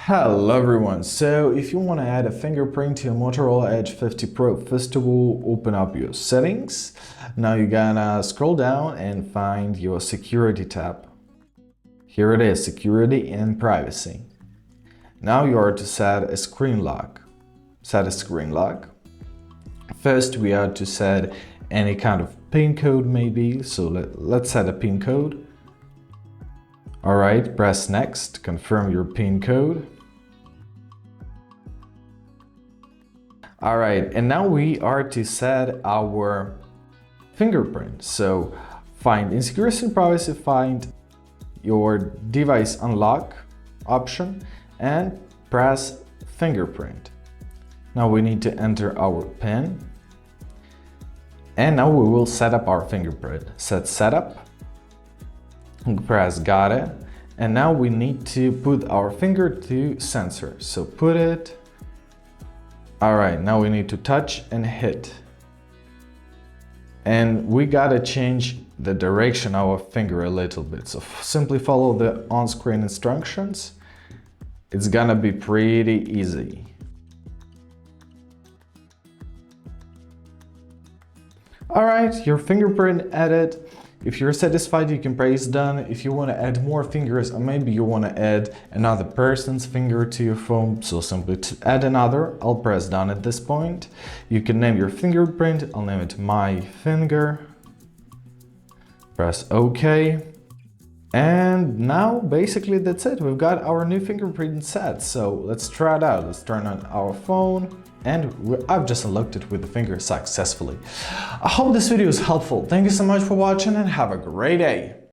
Hello everyone, so if you want to add a fingerprint to your Motorola Edge 50 Pro, first of all, open up your settings. Now you're gonna scroll down and find your security tab. Here it is, security and privacy. Now you are to set a screen lock. Set a screen lock. First we are to set any kind of PIN code maybe, so let's set a PIN code. Alright, press next, confirm your PIN code. Alright, and now we are to set our fingerprint. So find in security and privacy, find your device unlock option and press fingerprint. Now we need to enter our PIN. And now we will set up our fingerprint. Set setup. Press got it. And now we need to put our finger to sensor. So put it. Alright, now we need to touch and hit. And we gotta change the direction of our finger a little bit. So simply follow the on-screen instructions. It's gonna be pretty easy. Alright, your fingerprint added. If you're satisfied, you can press done. If you want to add more fingers, or maybe you want to add another person's finger to your phone, so simply to add another, I'll press done at this point. You can name your fingerprint, I'll name it my finger. Press OK. And now basically that's it. We've got our new fingerprint set. So let's try it out. Let's turn on our phone. And I've just unlocked it with the finger successfully. I hope this video is helpful. Thank you so much for watching and have a great day.